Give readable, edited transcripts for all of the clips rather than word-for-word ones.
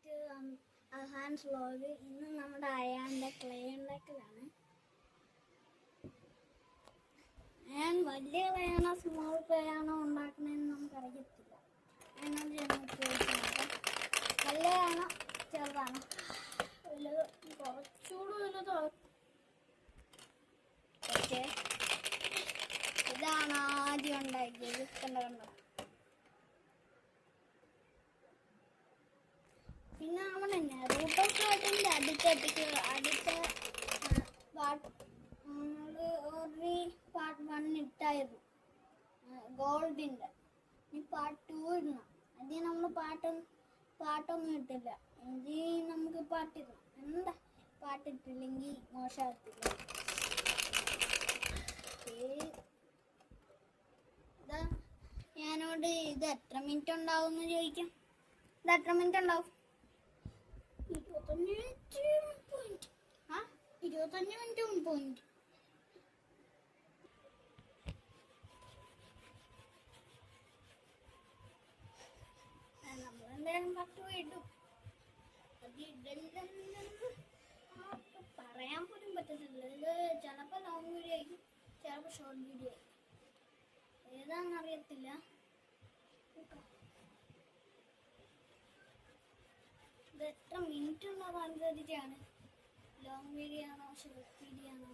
To hands vlog. ഇന്ന് നമ്മുടെ അയാളുടെ ക്ലേ ഉണ്ടാക്കലാണ്. ഞാൻ വലിയ ക്ലേ ആണോ സ്മോൾ ക്ലേ ആണോ ഉണ്ടാക്കണമെന്ന് നമുക്കറിയത്തില്ല. അതിനോട് ചോദിക്കാം. വലുതാണോ ചെറുതാണോ? കുറച്ചുകൂടി വലുതോ? ഓക്കെ, ഇതാണ് ആദ്യം ഉണ്ടാക്കിയത്. കണ്ടോ? പിന്നെ നമ്മൾ റൂട്ട് ഓഫ് ഫ്ലോട്ടിൻ്റെ അടുത്ത പാർട്ട് 1 ഇട്ടായിരുന്നു ഗോൾഡിൻ്റെ. ഇനി പാർട്ട് 2 ഇടണം. അതിന് നമ്മൾ പാട്ടൊന്നും ഇട്ടില്ല. ഇനി നമുക്ക് പാട്ടിടണം. എന്താ പാട്ടിട്ടില്ലെങ്കിൽ മോശമാകത്തില്ല. ഞാനോട് ഇത് എത്ര മിനിറ്റ് ഉണ്ടാവും എന്ന് ചോദിക്കാം. ഇത് എത്ര മിനിറ്റ് ഉണ്ടാവും? 25 മിനിറ്റ് 30 മിനിറ്റ്. നമ്മളെന്തായാലും 10 ഇടും. അത് ഇടല്ലെന്ന് പറയാൻ പോലും പറ്റത്തില്ല. ഇത് ചിലപ്പോൾ ലോങ് വീഡിയോ ആയിരിക്കും, ചിലപ്പോൾ ഷോർട്ട് വീഡിയോ ആയിരിക്കും. ഏതാണെന്ന് അറിയത്തില്ല. ഇത് എത്ര മിനിറ്റ് ഉള്ളതനുസരിച്ചാണ് ലോങ് വീഡിയോ ആണോ ഷോർട്ട് വീഡിയോ ആണോ.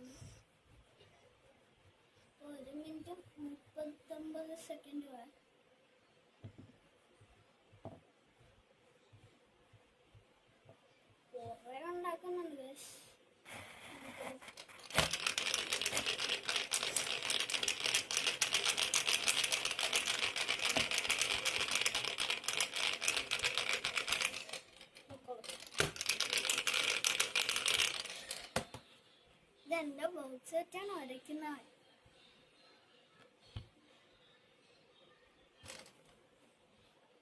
1 മിനിറ്റ് 39 സെക്കൻഡ് വരെ. കുറേ ഉണ്ടാക്കുന്നുണ്ട് ഗൈസ്. ഇതെന്റെ ബോക്സ് സെറ്റാണ് വരയ്ക്കുന്നത്.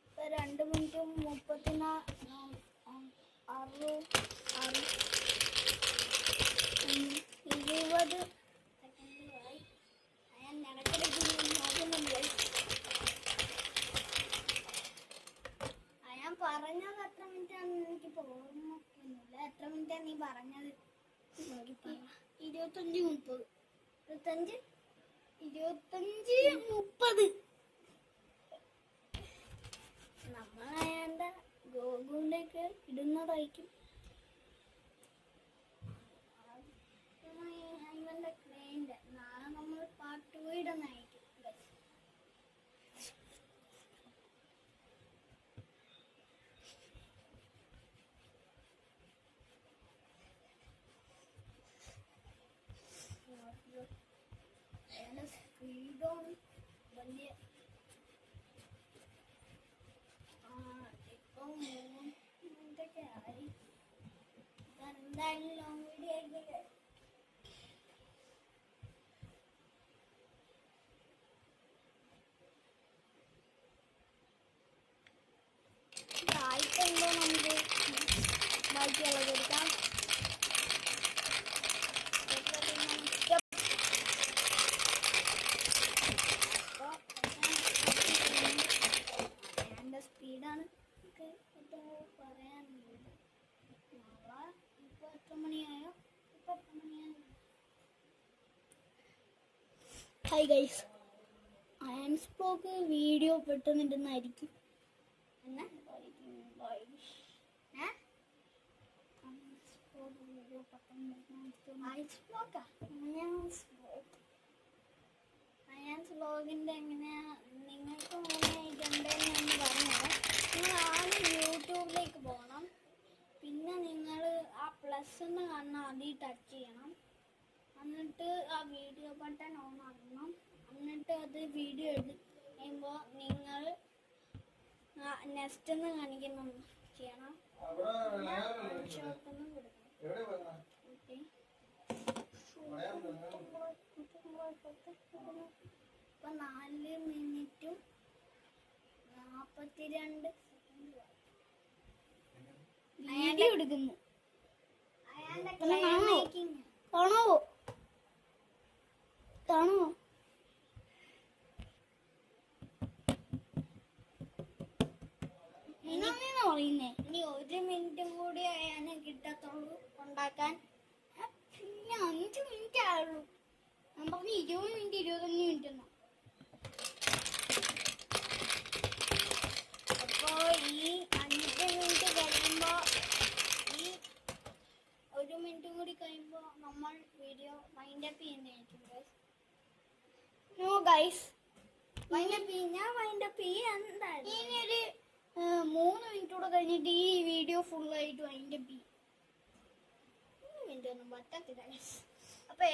ഇപ്പൊ 2 മിനിറ്റ് 20 സെക്കൻഡുകളായി. ഞാൻ ഇടയ്ക്കിടയ്ക്ക് നോക്കുന്നുണ്ട്. ഞാൻ പറഞ്ഞത് എത്ര മിനിറ്റ് ആണെന്ന് എനിക്കിപ്പോൾ ഓർമ്മയൊന്നുമില്ല. എത്ര മിനിറ്റാണ് നീ പറഞ്ഞത്? 25 30. 25 30. നമ്മളയാളുടെ ഗോകുലിലേക്ക് ഇടുന്നതായിരിക്കും. ഇവന്റെ ക്ലൈന്റ് നാളെ നമ്മൾ പാർട്ട് 2 ഇടുന്നതായിരിക്കും. സ്പീഡും വലിയ ഇപ്പം 3 മിനിറ്റൊക്കെ ആയി. എന്തായാലും ലോങ് വീഡിയോ ആയിരിക്കും. ആയിട്ടുണ്ടോ നമുക്ക് ബാക്കിയുള്ളത് എടുക്കാം. സ്പീഡാണ് പറയാനുള്ളത്. നാളെ ഇപ്പോൾ എത്ര മണിയായോ? ഇപ്പോൾ എത്ര മണിയായോ? Hi guys, Ayaan's vlog video പെട്ടെന്ന് ഇടുന്നതായിരിക്കും. അയാൻസ് ബ്ലോഗിൻ്റെ എങ്ങനെയാ നിങ്ങൾക്ക് എങ്ങനെ ഇടണ്ടെന്ന് പറഞ്ഞത്. നിങ്ങൾ ആദ്യം യൂട്യൂബിലേക്ക് പോകണം. പിന്നെ നിങ്ങൾ ആ പ്ലസ് എന്ന് കാണുന്ന അതിൽ ടച്ച് ചെയ്യണം. എന്നിട്ട് ആ വീഡിയോ ബട്ടൺ ഓൺ ആക്കണം. എന്നിട്ട് അത് വീഡിയോ കഴിയുമ്പോൾ നിങ്ങൾ നെക്സ്റ്റ് എന്ന് കാണിക്കുന്ന ചെയ്യണം. ഷോർട്ടെന്ന് കൊടുക്കണം. ഓക്കെ, ഇപ്പൊ 4 മിനിറ്റും 42 വീഡിയോ എടുക്കുന്നു. കാണോ? പറയുന്നേ. ഇനി 1 മിനിറ്റും കൂടി ആയാലേ കിട്ടത്തുള്ളൂ ഉണ്ടാക്കാൻ. പിന്നെ 5 മിനിറ്റ് ആയുള്ളൂ. ഞാൻ പറഞ്ഞു 20 മിനിറ്റ് 25 മിനിറ്റ് എന്നാ. അപ്പോ ഈ 5 മിനിറ്റ് കഴിയുമ്പോ, ഈ 1 മിനിറ്റ് കൂടി കഴിയുമ്പോ നമ്മൾ വീഡിയോ വൈൻഡ് അപ്പ് ചെയ്യുന്നതായിരിക്കും guys. No guys, wind up ചെയ്യാൻ എന്തായാലും ഇനിയൊരു 3 മിനിറ്റ് കൂടെ കഴിഞ്ഞിട്ട് ഈ വീഡിയോ ഫുള്ളായിട്ട് വൈൻഡ് അപ്പ് ചെയ്യും. 3 മിനിറ്റ് ഒന്നും പറ്റത്തില്ല ഗൈസ്. അപ്പൊ